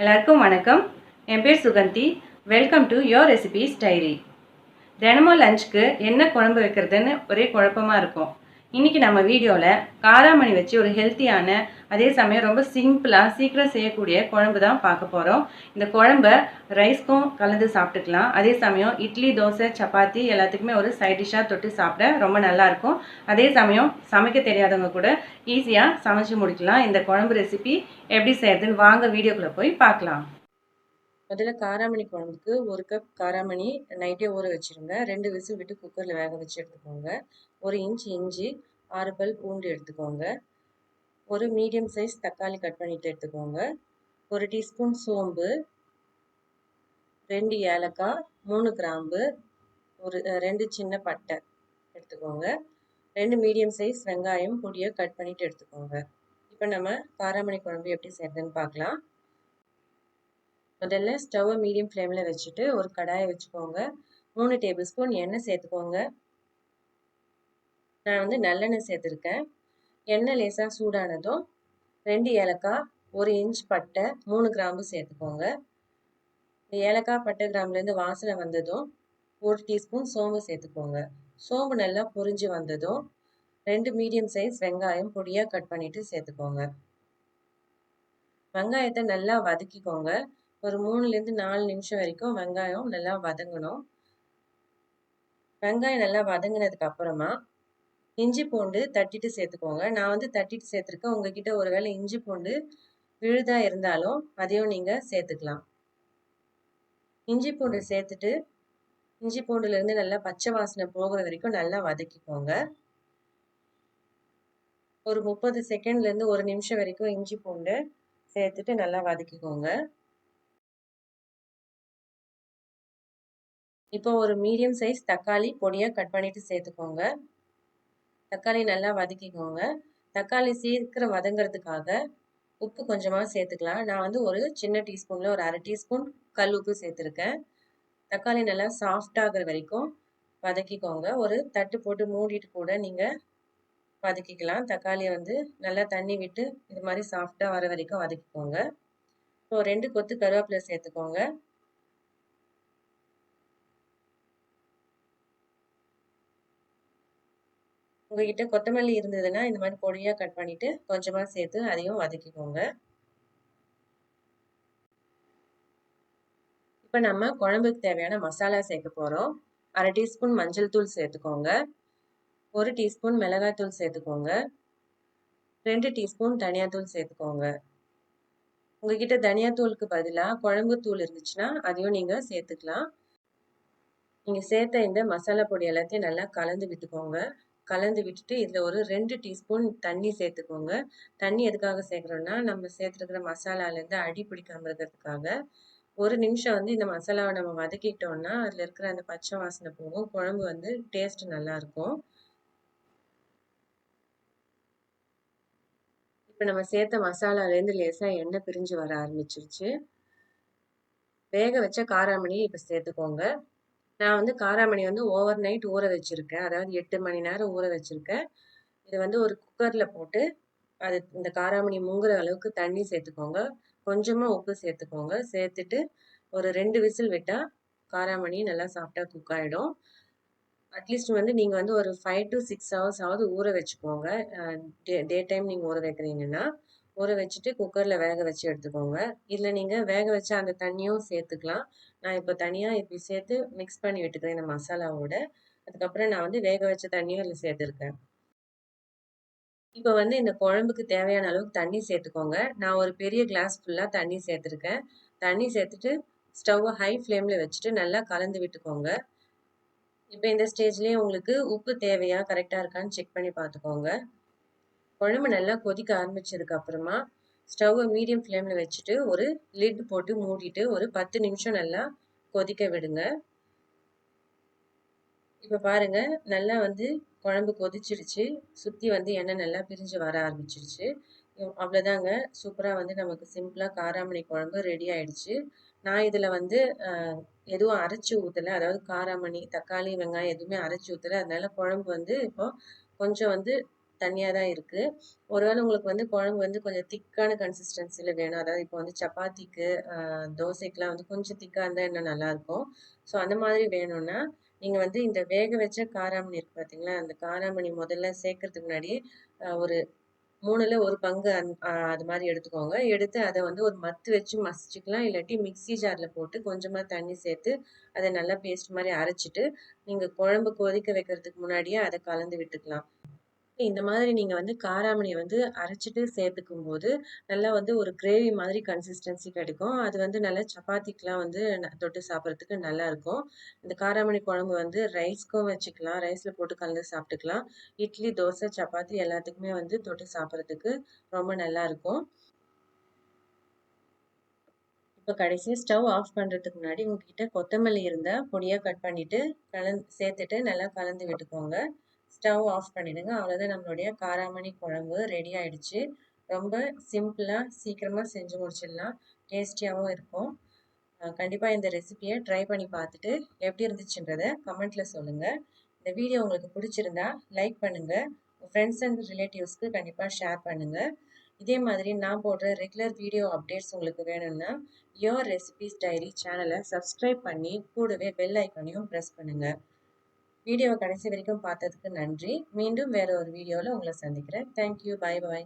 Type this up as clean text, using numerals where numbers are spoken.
எல்லாருக்கும் வணக்கம். என் பேர் Suganthi. Welcome to your recipes diary. தினமும் லஞ்சுக்கு என்ன குழம்பு வைக்கிறதுன்னு ஒரே குழப்பமாக இருக்கும். இன்றைக்கி நம்ம வீடியோவில் காராமணி வச்சு ஒரு ஹெல்த்தியான, அதே சமயம் ரொம்ப சிம்பிளாக சீக்கிரம் செய்யக்கூடிய குழம்பு தான் பார்க்க போகிறோம். இந்த குழம்பை ரைஸ்க்கும் கலந்து சாப்பிட்டுக்கலாம். அதே சமயம் இட்லி, தோசை, சப்பாத்தி எல்லாத்துக்குமே ஒரு சைட் டிஷ்ஷாக தொட்டு சாப்பிட ரொம்ப நல்லாயிருக்கும். அதே சமயம் சமைக்க தெரியாதவங்க கூட ஈஸியாக சமைச்சு முடிக்கலாம். இந்த குழம்பு ரெசிபி எப்படி செய்யறதுன்னு வாங்க வீடியோக்குள்ளே போய் பார்க்கலாம். முதல்ல காராமணி குழம்புக்கு 1 கப் காராமணி நைட்டே ஊற வச்சுருங்க. 2 விசில் விட்டு குக்கரில் வேக வச்சு எடுத்துக்கோங்க. 1 இன்ச் இஞ்சி, 6 பல் பூண்டு எடுத்துக்கோங்க. ஒரு மீடியம் சைஸ் தக்காளி கட் பண்ணிட்டு எடுத்துக்கோங்க. 1 டீஸ்பூன் சோம்பு, 2 ஏலக்காய், 3 கிராம்பு, 2 சின்ன பட்டை எடுத்துக்கோங்க. 2 மீடியம் சைஸ் வெங்காயம் பொடியாக கட் பண்ணிட்டு எடுத்துக்கோங்க. இப்போ நம்ம காராமணி குழம்பு எப்படி செய்யறதுன்னு பார்க்கலாம். முதல்ல ஸ்டவ்வை மீடியம் ஃப்ளேமில் வச்சுட்டு ஒரு கடாயை வச்சுக்கோங்க. 3 டேபிள் ஸ்பூன் எண்ணெய் சேர்த்துக்கோங்க. நான் வந்து நல்லெண்ணெய் சேர்த்துருக்கேன். எண்ணெய் லேசாக சூடானதும் 2 ஏலக்காய், 1 இன்ச் பட்டை, 3 கிராம்பு சேர்த்துக்கோங்க. ஏலக்காய், பட்டை, கிராம்புலேருந்து வாசனை வந்ததும் 1 டீஸ்பூன் சோம்பு சேர்த்துக்கோங்க. சோம்பு நல்லா பொரிஞ்சு வந்ததும் 2 மீடியம் சைஸ் வெங்காயம் பொடியாக கட் பண்ணிட்டு சேர்த்துக்கோங்க. வெங்காயத்தை நல்லா வதக்கிக்கோங்க. ஒரு 3லேருந்து 4 நிமிஷம் வரைக்கும் வெங்காயம் நல்லா வதங்கணும். வெங்காயம் நல்லா வதங்கினதுக்கு அப்புறமா இஞ்சி பூண்டு தட்டிட்டு சேர்த்துக்கோங்க. நான் வந்து தட்டிட்டு சேர்த்துருக்கேன். உங்ககிட்ட ஒருவேளை இஞ்சி பூண்டு விழுதா இருந்தாலும் அதையும் நீங்கள் சேர்த்துக்கலாம். இஞ்சி பூண்டு சேர்த்துட்டு இஞ்சி பூண்டுலேருந்து நல்லா பச்சை வாசனை போகிற வரைக்கும் நல்லா வதக்கிக்கோங்க. ஒரு 30 செகண்ட்லேருந்து 1 நிமிஷம் வரைக்கும் இஞ்சி பூண்டு சேர்த்துட்டு நல்லா வதக்கிக்கோங்க. இப்போ ஒரு மீடியம் சைஸ் தக்காளி பொடியாக கட் பண்ணிட்டு சேர்த்துக்கோங்க. தக்காளி நல்லா வதக்கிக்கோங்க. தக்காளி சீக்கிரம் வதங்கிறதுக்காக உப்பு கொஞ்சமாக சேர்த்துக்கலாம். நான் வந்து ஒரு சின்ன டீஸ்பூனில் ஒரு 1/2 டீஸ்பூன் கல் உப்பு சேர்த்துருக்கேன். தக்காளி நல்லா சாஃப்டாகிற வரைக்கும் வதக்கிக்கோங்க. ஒரு தட்டு போட்டு மூடிட்டு கூட நீங்கள் வதக்கிக்கலாம். தக்காளியை வந்து நல்லா தண்ணி விட்டு இது மாதிரி சாஃப்டாக வர வரைக்கும் வதக்கிக்கோங்க. இப்போ 2 கொத்து கருவேப்பிலை சேர்த்துக்கோங்க. உங்ககிட்ட கொத்தமல்லி இருந்ததுன்னா இந்த மாதிரி பொடியாக கட் பண்ணிட்டு கொஞ்சமாக சேர்த்து அதையும் வதக்கிக்கோங்க. இப்போ நம்ம குழம்புக்கு தேவையான மசாலா சேர்க்க போகிறோம். 1/2 டீஸ்பூன் மஞ்சள் தூள் சேர்த்துக்கோங்க. 1 டீஸ்பூன் மிளகாய் தூள் சேர்த்துக்கோங்க. 2 டீஸ்பூன் தனியாத்தூள் சேர்த்துக்கோங்க. உங்ககிட்ட தனியாத்தூளுக்கு பதிலாக குழம்பு தூள் இருந்துச்சுன்னா அதையும் நீங்கள் சேர்த்துக்கலாம். நீங்கள் சேர்த்த இந்த மசாலா பொடி எல்லாத்தையும் நல்லா கலந்து விட்டுக்கோங்க. கலந்து விட்டுட்டு இதில் ஒரு 2 டீஸ்பூன் தண்ணி சேர்த்துக்கோங்க. தண்ணி எதுக்காக சேர்க்குறோன்னா நம்ம சேர்த்துருக்கிற மசாலாலேருந்து அடி பிடிக்காமல் இருக்கிறதுக்காக. 1 நிமிஷம் வந்து இந்த மசாலாவை நம்ம வதக்கிட்டோம்னா அதில் இருக்கிற அந்த பச்சை வாசனை போகும். குழம்பு வந்து டேஸ்ட் நல்லாயிருக்கும். இப்போ நம்ம சேர்த்த மசாலாலேருந்து லேசாக எண்ணெய் பிரிஞ்சு வர ஆரம்பிச்சிருச்சு. வேக வச்ச காராமணியை இப்போ சேர்த்துக்கோங்க. நான் வந்து காராமணி வந்து ஓவர் நைட் ஊற வச்சுருக்கேன். அதாவது 8 மணி நேரம் ஊற வச்சுருக்கேன். இது வந்து ஒரு குக்கரில் போட்டு இந்த காராமணி முங்குற அளவுக்கு தண்ணி சேர்த்துக்கோங்க. கொஞ்சமாக உப்பு சேர்த்துக்கோங்க. சேர்த்துட்டு ஒரு 2 விசில் விட்டால் காராமணி நல்லா சாஃப்டாக குக் ஆகிடும். அட்லீஸ்ட் வந்து நீங்கள் வந்து ஒரு 5 to 6 ஹவர்ஸ் ஆவது ஊற வச்சுக்கோங்க. டே டைம் நீங்கள் ஊற வைக்கிறீங்கன்னா ஊற வச்சுட்டு குக்கரில் வேக வச்சு எடுத்துக்கோங்க. இதில் நீங்கள் வேக வச்ச அந்த தண்ணியும் சேர்த்துக்கலாம். நான் இப்போ தனியாக இப்படி சேர்த்து மிக்ஸ் பண்ணி விட்டுக்கிறேன் இந்த மசாலாவோட. அதுக்கப்புறம் நான் வந்து வேக வச்ச தண்ணியும் இதில் சேர்த்துருக்கேன். இப்போ வந்து இந்த குழம்புக்கு தேவையான அளவுக்கு தண்ணி சேர்த்துக்கோங்க. நான் ஒரு பெரிய கிளாஸ் ஃபுல்லாக தண்ணி சேர்த்துருக்கேன். தண்ணி சேர்த்துட்டு ஸ்டவ்வை ஹை ஃப்ளேமில் வச்சுட்டு நல்லா கலந்து விட்டுக்கோங்க. இப்போ இந்த ஸ்டேஜ்லேயே உங்களுக்கு உப்பு தேவையா கரெக்டாக இருக்கான்னு செக் பண்ணி பார்த்துக்கோங்க. குழம்பு நல்லா கொதிக்க ஆரம்பிச்சதுக்கு அப்புறமா ஸ்டவ்வை மீடியம் ஃப்ளேமில் வச்சுட்டு ஒரு லிட் போட்டு மூடிட்டு ஒரு 10 நிமிஷம் நல்லா கொதிக்க விடுங்க. இப்போ பாருங்க நல்லா வந்து குழம்பு கொதிச்சிருச்சு. சுற்றி வந்து எண்ணெய் நல்லா பிரிஞ்சு வர ஆரம்பிச்சிருச்சு. அவ்வளோதாங்க, சூப்பராக வந்து நமக்கு சிம்பிளாக காராமணி குழம்பு ரெடி ஆயிடுச்சு. நான் இதில் வந்து எதுவும் அரைச்சி ஊற்றலை. அதாவது காராமணி, தக்காளி, வெங்காயம் எதுவுமே அரைச்சி ஊற்றலை. அதனால குழம்பு வந்து இப்போ கொஞ்சம் வந்து தண்ணியா தான் இருக்கு. ஒருவேளை உங்களுக்கு வந்து குழம்பு வந்து கொஞ்சம் திக்கான கன்சிஸ்டன்சில வேணும். அதாவது இப்போ வந்து சப்பாத்திக்கு, தோசைக்குலாம் வந்து கொஞ்சம் திக்கா இருந்தா இன்னும் நல்லாயிருக்கும். ஸோ அந்த மாதிரி வேணும்னா, நீங்க வந்து இந்த வேக வச்ச காராமணி இருக்கு பார்த்தீங்களா? அந்த காராமணி முதல்ல சேர்க்கறதுக்கு முன்னாடி ஒரு 3ல 1 பங்கு அது மாரி எடுத்துக்கோங்க. எடுத்து அத வந்து ஒரு மத்து வச்சு மசிச்சுக்கலாம். இல்லாட்டி மிக்ஸி ஜார்ல போட்டு கொஞ்சமா தண்ணி சேர்த்து, அத நல்லா பேஸ்ட் மாரி அரைச்சுட்டு, நீங்க குழம்பு கொதிக்க வைக்கிறதுக்கு முன்னாடியே அத கலந்து விட்டுக்கலாம். இந்த மாதிரி நீங்க வந்து காராமணிய வந்து அரைச்சுட்டு சேர்த்துக்கும்போது, நல்லா வந்து ஒரு கிரேவி மாதிரி கன்சிஸ்டன்சி கிடைக்கும். அது வந்து நல்லா சப்பாத்திக்குலாம் வந்து தொட்டு சாப்பிடுறதுக்கு நல்லாருக்கும். இந்த காராமணி குழம்பு வந்து ரைஸ்க்கும் வச்சுக்கலாம். ரைஸ்ல போட்டு கலந்து சாப்பிட்டுக்கலாம். இட்லி, தோசை, சப்பாத்தி எல்லாத்துக்குமே வந்து தொட்டு சாப்பிடுறதுக்கு ரொம்ப நல்லாருக்கும். இப்ப கடைசியா ஸ்டவ் ஆஃப் பண்றதுக்கு முன்னாடி உங்ககிட்ட கொத்தமல்லி இருந்தா பொடியா கட் பண்ணிட்டு சேர்த்துட்டு நல்லா கலந்து விட்டுக்கோங்க. ஸ்டவ் ஆஃப் பண்ணிடுங்க. அவ்வளோதான் நம்மளுடைய காராமணி குழம்பு ரெடி ஆயிடுச்சு. ரொம்ப சிம்பிளா சீக்கிரமா செஞ்சு முடிச்சிடலாம். டேஸ்டியாவும் இருக்கும். கண்டிப்பா இந்த ரெசிபிய ட்ரை பண்ணி பார்த்துட்டு எப்படி இருந்துச்சுன்றத கமெண்ட்ல சொல்லுங்க. இந்த வீடியோ உங்களுக்கு பிடிச்சிருந்தா லைக் பண்ணுங்க. உங்க ஃப்ரெண்ட்ஸ் அண்ட் ரிலேட்டிவ்ஸ்க்கு கண்டிப்பா ஷேர் பண்ணுங்க. இதே மாதிரி நான் போடுற ரெகுலர் வீடியோ அப்டேட்ஸ் உங்களுக்கு வேணும்னா யோர் ரெசிபீஸ் டைரி சேனலை சப்ஸ்கிரைப் பண்ணி கூடவே பெல் ஐக்கானையும் ப்ரெஸ் பண்ணுங்க. வீடியோவை கடைசி வரைக்கும் பார்த்ததுக்கு நன்றி. மீண்டும் வேற ஒரு வீடியோவில் உங்களை சந்திக்கிறேன். தேங்க்யூ. Bye bye.